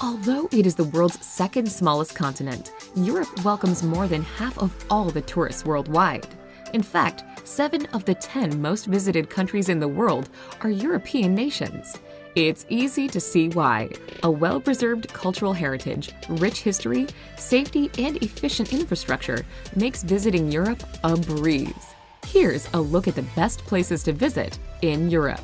Although it is the world's second smallest continent, Europe welcomes more than half of all the tourists worldwide. In fact, 7 of the 10 most visited countries in the world are European nations. It's easy to see why. A well-preserved cultural heritage, rich history, safety, and efficient infrastructure makes visiting Europe a breeze. Here's a look at the best places to visit in Europe.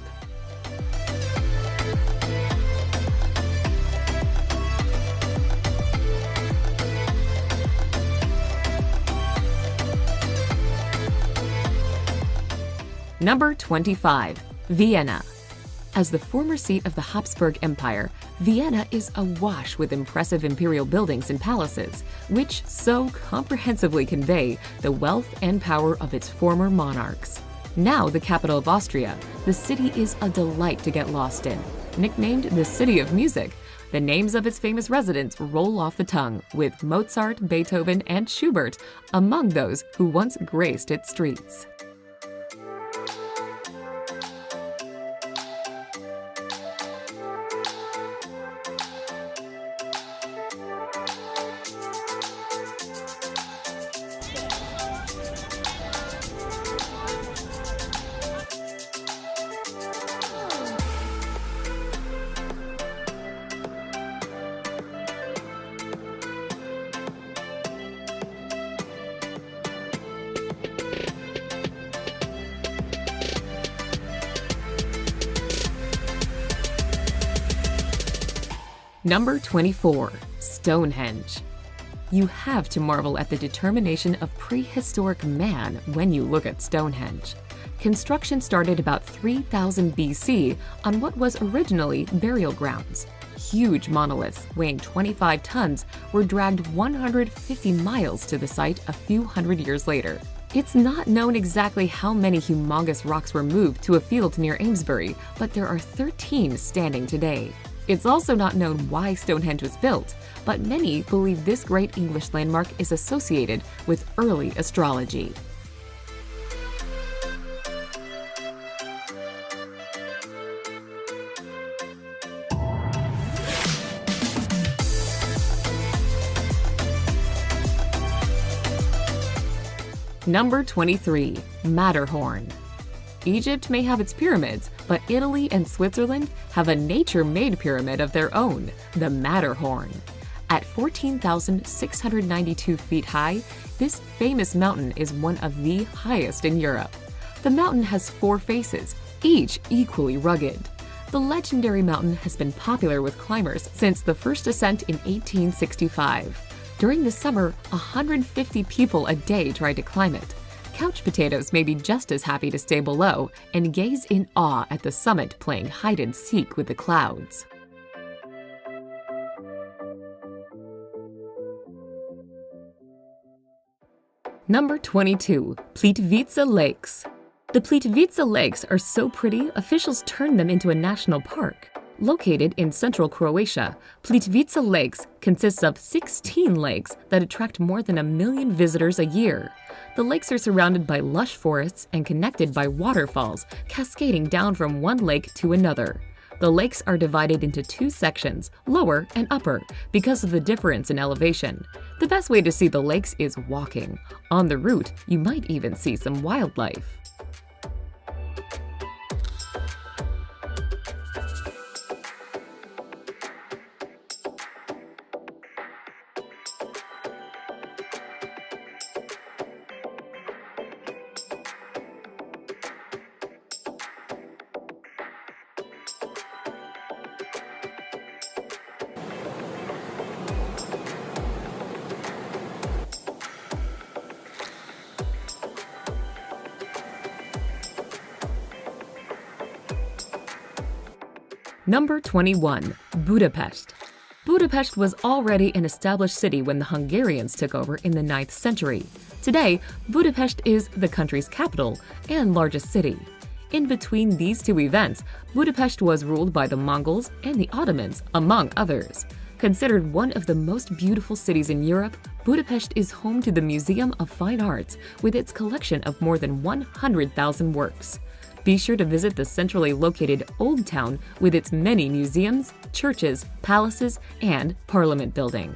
Number 25. Vienna. As the former seat of the Habsburg Empire, Vienna is awash with impressive imperial buildings and palaces, which so comprehensively convey the wealth and power of its former monarchs. Now the capital of Austria, the city is a delight to get lost in. Nicknamed the City of Music, the names of its famous residents roll off the tongue, with Mozart, Beethoven, and Schubert among those who once graced its streets. Number 24. Stonehenge. You have to marvel at the determination of prehistoric man when you look at Stonehenge. Construction started about 3000 BC on what was originally burial grounds. Huge monoliths weighing 25 tons were dragged 150 miles to the site a few hundred years later. It's not known exactly how many humongous rocks were moved to a field near Amesbury, but there are 13 standing today. It's also not known why Stonehenge was built, but many believe this great English landmark is associated with early astrology. Number 23. Matterhorn. Egypt may have its pyramids, but Italy and Switzerland have a nature-made pyramid of their own, the Matterhorn. At 14,692 feet high, this famous mountain is one of the highest in Europe. The mountain has 4 faces, each equally rugged. The legendary mountain has been popular with climbers since the first ascent in 1865. During the summer, 150 people a day try to climb it. Couch potatoes may be just as happy to stay below and gaze in awe at the summit playing hide-and-seek with the clouds. Number 22. Plitvice Lakes. The Plitvice Lakes are so pretty, officials turned them into a national park. Located in central Croatia, Plitvice Lakes consists of 16 lakes that attract more than 1 million visitors a year. The lakes are surrounded by lush forests and connected by waterfalls cascading down from one lake to another. The lakes are divided into 2 sections, lower and upper, because of the difference in elevation. The best way to see the lakes is walking. On the route, you might even see some wildlife. Number 21. Budapest. Budapest was already an established city when the Hungarians took over in the 9th century. Today, Budapest is the country's capital and largest city. In between these 2 events, Budapest was ruled by the Mongols and the Ottomans, among others. Considered one of the most beautiful cities in Europe, Budapest is home to the Museum of Fine Arts with its collection of more than 100,000 works. Be sure to visit the centrally located Old Town with its many museums, churches, palaces, and Parliament building.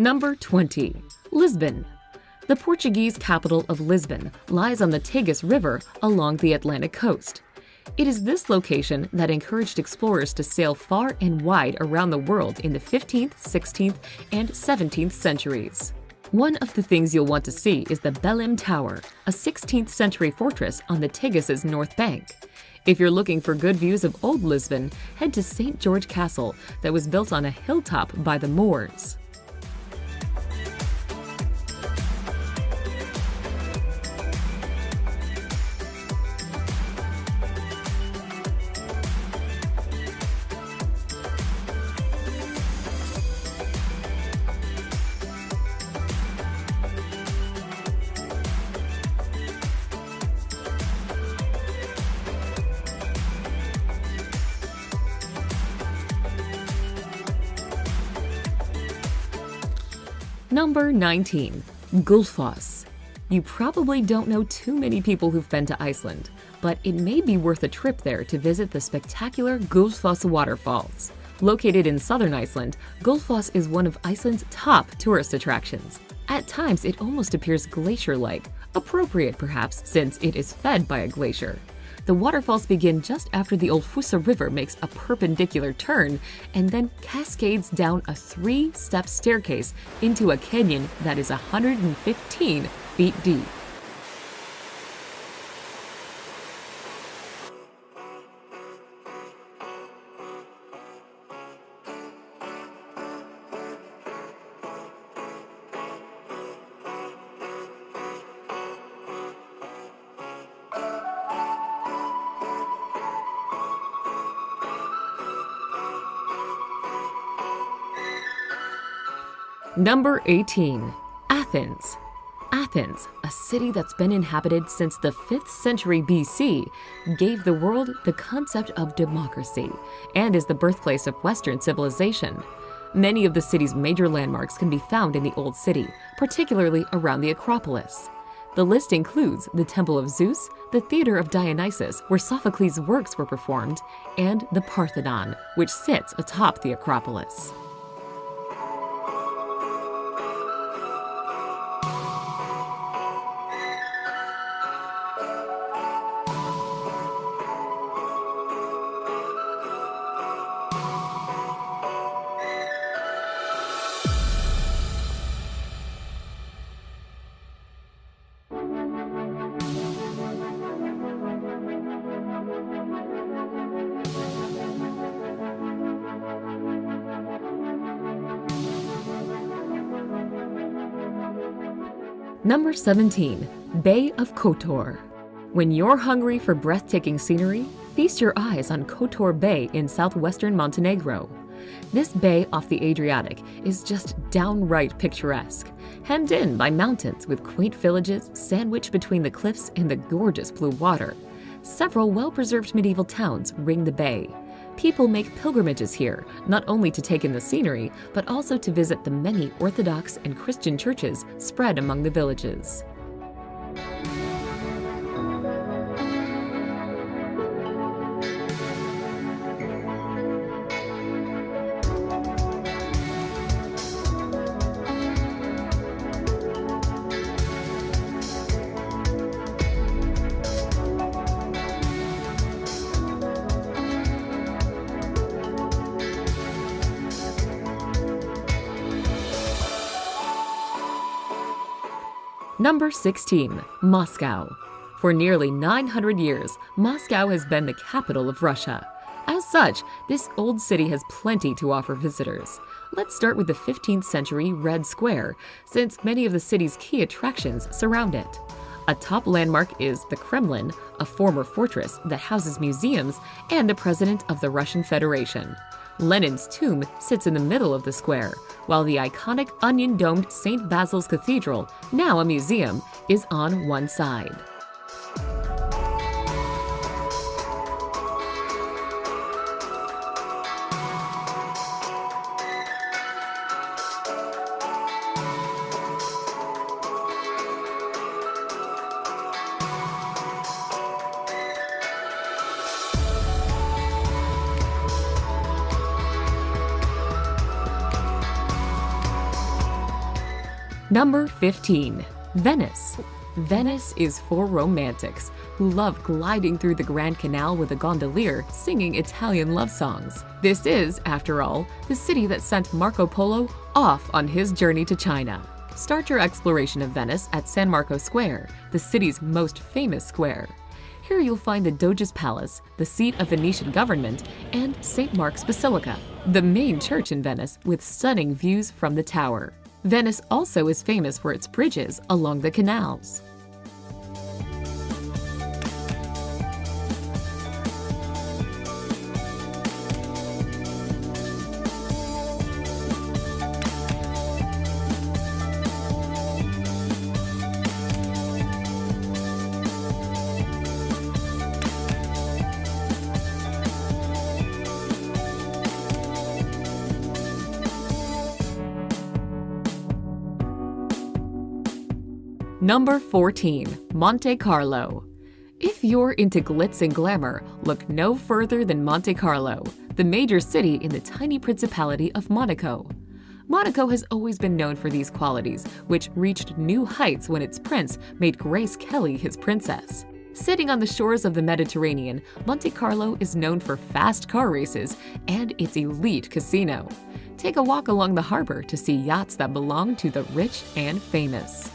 Number 20. Lisbon. The Portuguese capital of Lisbon lies on the Tagus River along the Atlantic coast. It is this location that encouraged explorers to sail far and wide around the world in the 15th, 16th, and 17th centuries. One of the things you'll want to see is the Belém Tower, a 16th century fortress on the Tagus's north bank. If you're looking for good views of Old Lisbon, head to St. George Castle that was built on a hilltop by the Moors. Number 19. Gullfoss. You probably don't know too many people who've been to Iceland, but it may be worth a trip there to visit the spectacular Gullfoss waterfalls. Located in southern Iceland, Gullfoss is one of Iceland's top tourist attractions. At times, it almost appears glacier-like, appropriate perhaps since it is fed by a glacier. The waterfalls begin just after the Ölfusá River makes a perpendicular turn and then cascades down a 3-step staircase into a canyon that is 115 feet deep. Number 18. Athens. Athens, a city that's been inhabited since the 5th century BC, gave the world the concept of democracy and is the birthplace of Western civilization. Many of the city's major landmarks can be found in the Old City, particularly around the Acropolis. The list includes the Temple of Zeus, the Theater of Dionysus, where Sophocles' works were performed, and the Parthenon, which sits atop the Acropolis. Number 17. Bay of Kotor. When you're hungry for breathtaking scenery, feast your eyes on Kotor Bay in southwestern Montenegro. This bay off the Adriatic is just downright picturesque, hemmed in by mountains with quaint villages sandwiched between the cliffs and the gorgeous blue water. Several well-preserved medieval towns ring the bay. People make pilgrimages here, not only to take in the scenery, but also to visit the many Orthodox and Christian churches spread among the villages. Number 16. Moscow. For nearly 900 years, Moscow has been the capital of Russia. As such, this old city has plenty to offer visitors. Let's start with the 15th century Red Square, since many of the city's key attractions surround it. A top landmark is the Kremlin, a former fortress that houses museums, and the President of the Russian Federation. Lenin's tomb sits in the middle of the square, while the iconic onion-domed St. Basil's Cathedral, now a museum, is on one side. Number 15. Venice. Venice is for romantics who love gliding through the Grand Canal with a gondolier singing Italian love songs. This is, after all, the city that sent Marco Polo off on his journey to China. Start your exploration of Venice at San Marco Square, the city's most famous square. Here you'll find the Doge's Palace, the seat of Venetian government, and St. Mark's Basilica, the main church in Venice with stunning views from the tower. Venice also is famous for its bridges along the canals. Number 14. Monte Carlo. If you're into glitz and glamour, look no further than Monte Carlo, the major city in the tiny principality of Monaco. Monaco has always been known for these qualities, which reached new heights when its prince made Grace Kelly his princess. Sitting on the shores of the Mediterranean, Monte Carlo is known for fast car races and its elite casino. Take a walk along the harbor to see yachts that belong to the rich and famous.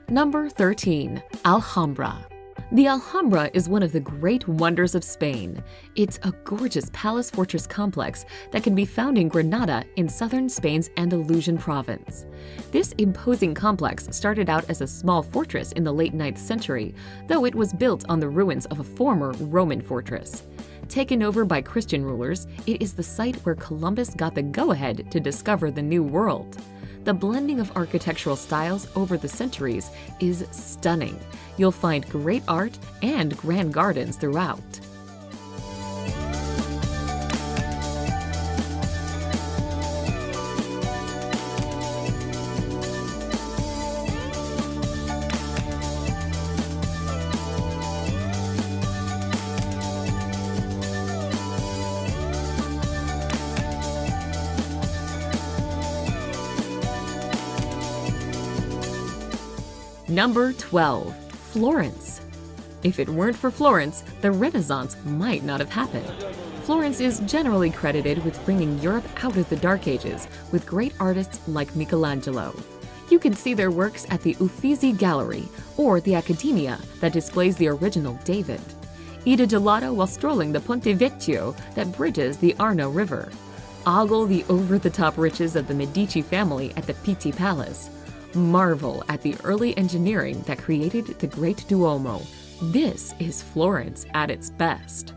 Number 13. Alhambra. The Alhambra is one of the great wonders of Spain. It's a gorgeous palace-fortress complex that can be found in Granada in southern Spain's Andalusian province. This imposing complex started out as a small fortress in the late 9th century, though it was built on the ruins of a former Roman fortress. Taken over by Christian rulers, it is the site where Columbus got the go-ahead to discover the New World. The blending of architectural styles over the centuries is stunning. You'll find great art and grand gardens throughout. Number 12. Florence. If it weren't for Florence, the Renaissance might not have happened. Florence is generally credited with bringing Europe out of the Dark Ages with great artists like Michelangelo. You can see their works at the Uffizi Gallery or the Accademia that displays the original David. Eat a gelato while strolling the Ponte Vecchio that bridges the Arno River. Ogle the over-the-top riches of the Medici family at the Pitti Palace. Marvel at the early engineering that created the Great Duomo. This is Florence at its best.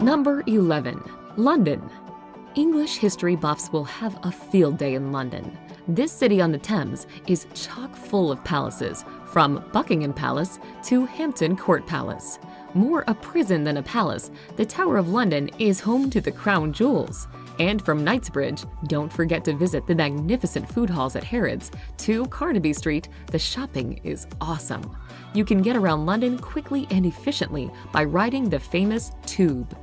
Number 11. London. English history buffs will have a field day in London. This city on the Thames is chock full of palaces, from Buckingham Palace to Hampton Court Palace. More a prison than a palace, the Tower of London is home to the crown jewels. And from Knightsbridge, don't forget to visit the magnificent food halls at Harrods. To Carnaby Street, the shopping is awesome. You can get around London quickly and efficiently by riding the famous Tube.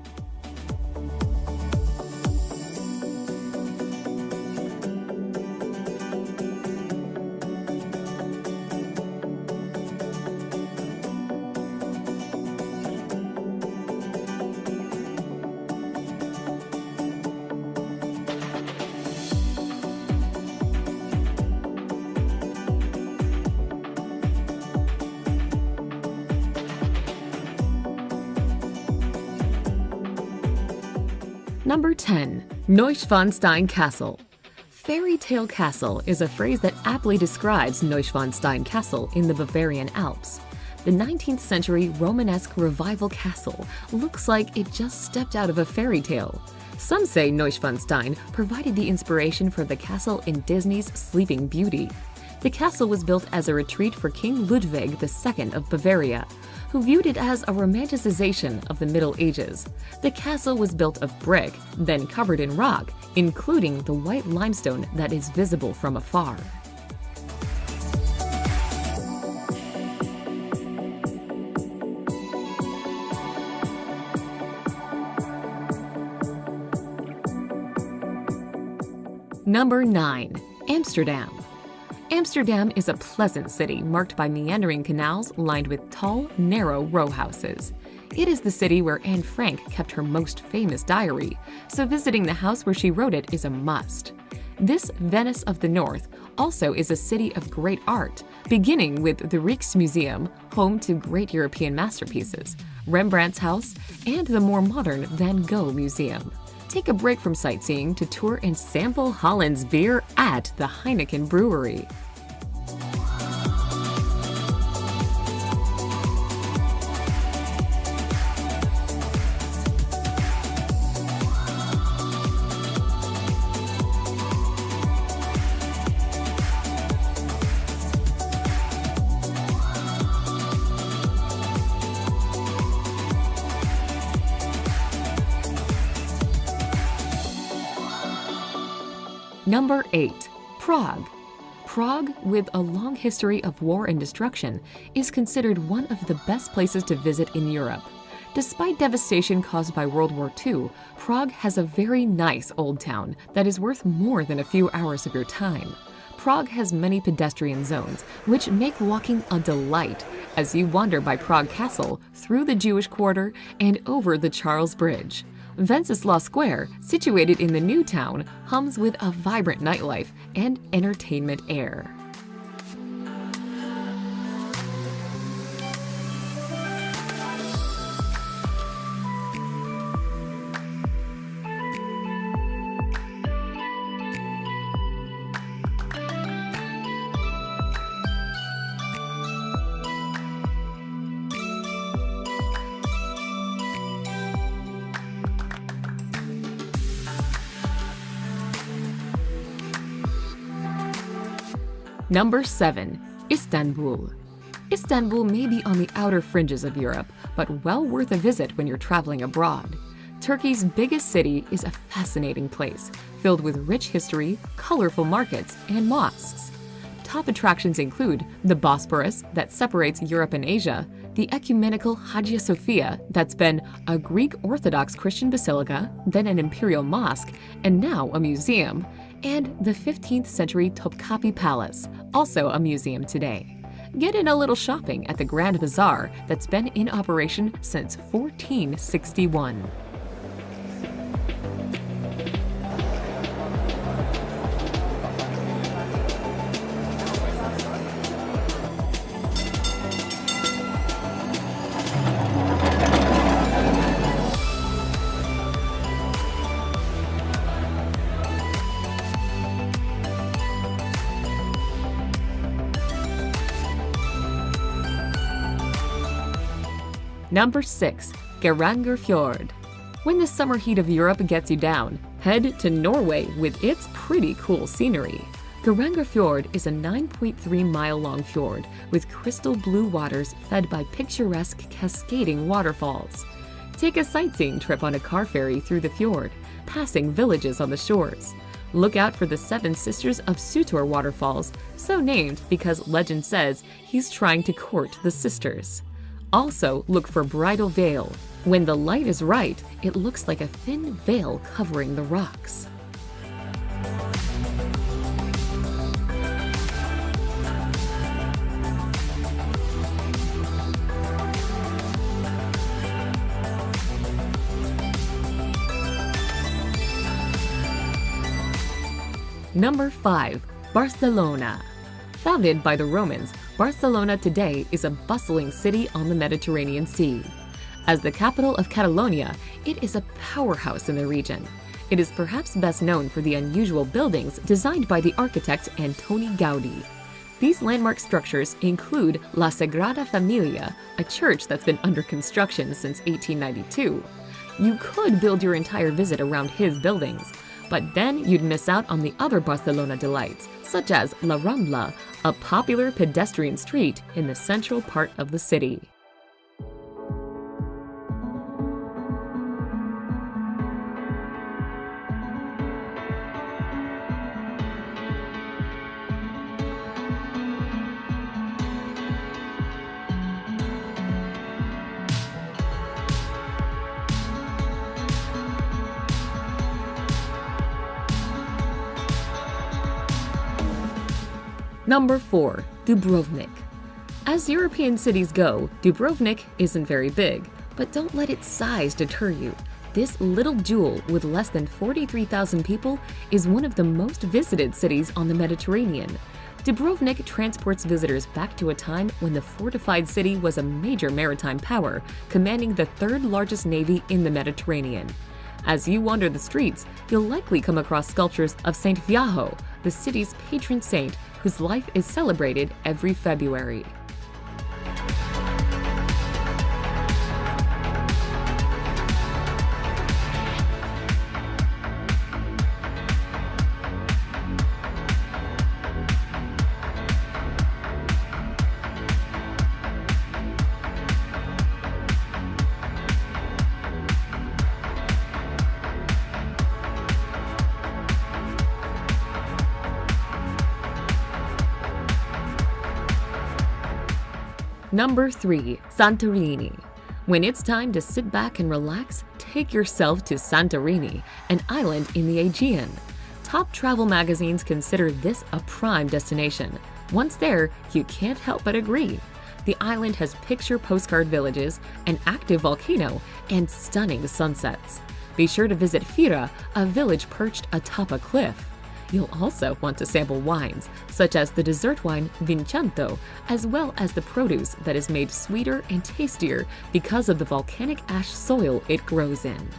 Number 10. Neuschwanstein Castle. Fairy tale castle is a phrase that aptly describes Neuschwanstein Castle in the Bavarian Alps. The 19th century Romanesque revival castle looks like it just stepped out of a fairy tale. Some say Neuschwanstein provided the inspiration for the castle in Disney's Sleeping Beauty. The castle was built as a retreat for King Ludwig II of Bavaria, who viewed it as a romanticization of the Middle Ages. The castle was built of brick, then covered in rock, including the white limestone that is visible from afar. Number 9. Amsterdam. Amsterdam is a pleasant city marked by meandering canals lined with tall, narrow row houses. It is the city where Anne Frank kept her most famous diary, so visiting the house where she wrote it is a must. This Venice of the North also is a city of great art, beginning with the Rijksmuseum, home to great European masterpieces, Rembrandt's house, and the more modern Van Gogh Museum. Take a break from sightseeing to tour and sample Holland's beer at the Heineken Brewery. Number 8. Prague. Prague, with a long history of war and destruction, is considered one of the best places to visit in Europe. Despite devastation caused by World War II, Prague has a very nice old town that is worth more than a few hours of your time. Prague has many pedestrian zones, which make walking a delight as you wander by Prague Castle, through the Jewish Quarter, and over the Charles Bridge. Wenceslas Square, situated in the new town, hums with a vibrant nightlife and entertainment air. Number 7. Istanbul. Istanbul may be on the outer fringes of Europe, but well worth a visit when you're traveling abroad. Turkey's biggest city is a fascinating place, filled with rich history, colorful markets, and mosques. Top attractions include the Bosporus that separates Europe and Asia, the ecumenical Hagia Sophia that's been a Greek Orthodox Christian basilica, then an imperial mosque, and now a museum, and the 15th century Topkapi Palace, also a museum today. Get in a little shopping at the Grand Bazaar that's been in operation since 1461. Number 6. Geiranger Fjord. When the summer heat of Europe gets you down, head to Norway with its pretty cool scenery. Geiranger Fjord is a 9.3-mile-long fjord with crystal blue waters fed by picturesque cascading waterfalls. Take a sightseeing trip on a car ferry through the fjord, passing villages on the shores. Look out for the Seven Sisters of Sutor waterfalls, so named because legend says he's trying to court the sisters. Also, look for Bridal Veil. When the light is right, it looks like a thin veil covering the rocks. Number 5. Barcelona. Founded by the Romans, Barcelona today is a bustling city on the Mediterranean Sea. As the capital of Catalonia, it is a powerhouse in the region. It is perhaps best known for the unusual buildings designed by the architect Antoni Gaudi. These landmark structures include La Sagrada Familia, a church that's been under construction since 1892. You could build your entire visit around his buildings, but then you'd miss out on the other Barcelona delights, such as La Rambla, a popular pedestrian street in the central part of the city. Number 4. Dubrovnik. As European cities go, Dubrovnik isn't very big, but don't let its size deter you. This little jewel with less than 43,000 people is one of the most visited cities on the Mediterranean. Dubrovnik transports visitors back to a time when the fortified city was a major maritime power, commanding the third largest navy in the Mediterranean. As you wander the streets, you'll likely come across sculptures of Saint Viajo, the city's patron saint, whose life is celebrated every February. Number 3. Santorini. When it's time to sit back and relax, take yourself to Santorini, an island in the Aegean. Top travel magazines consider this a prime destination. Once there, you can't help but agree. The island has picture postcard villages, an active volcano, and stunning sunsets. Be sure to visit Fira, a village perched atop a cliff. You'll also want to sample wines, such as the dessert wine Vincanto, as well as the produce that is made sweeter and tastier because of the volcanic ash soil it grows in.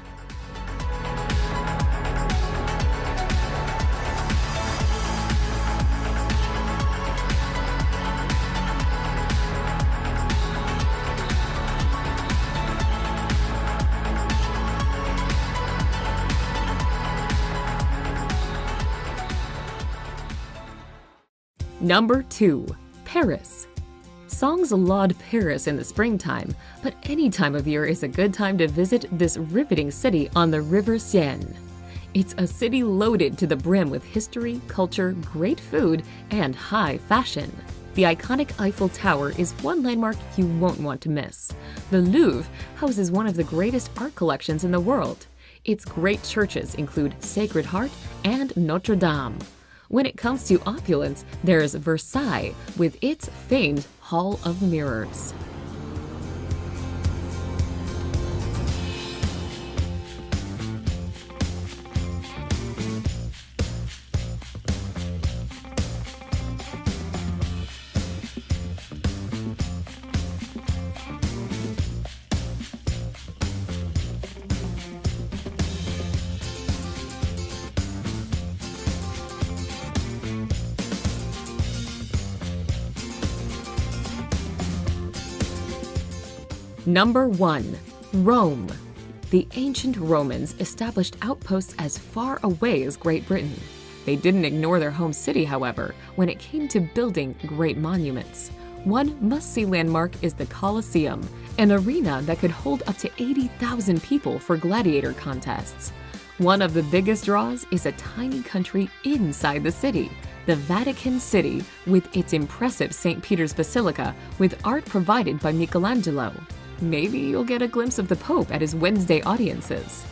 Number 2. Paris. Songs laud Paris in the springtime, but any time of year is a good time to visit this riveting city on the River Seine. It's a city loaded to the brim with history, culture, great food, and high fashion. The iconic Eiffel Tower is one landmark you won't want to miss. The Louvre houses one of the greatest art collections in the world. Its great churches include Sacred Heart and Notre Dame. When it comes to opulence, there's Versailles with its famed Hall of Mirrors. Number 1. Rome. The ancient Romans established outposts as far away as Great Britain. They didn't ignore their home city, however, when it came to building great monuments. One must-see landmark is the Colosseum, an arena that could hold up to 80,000 people for gladiator contests. One of the biggest draws is a tiny country inside the city, the Vatican City, with its impressive St. Peter's Basilica with art provided by Michelangelo. Maybe you'll get a glimpse of the Pope at his Wednesday audiences.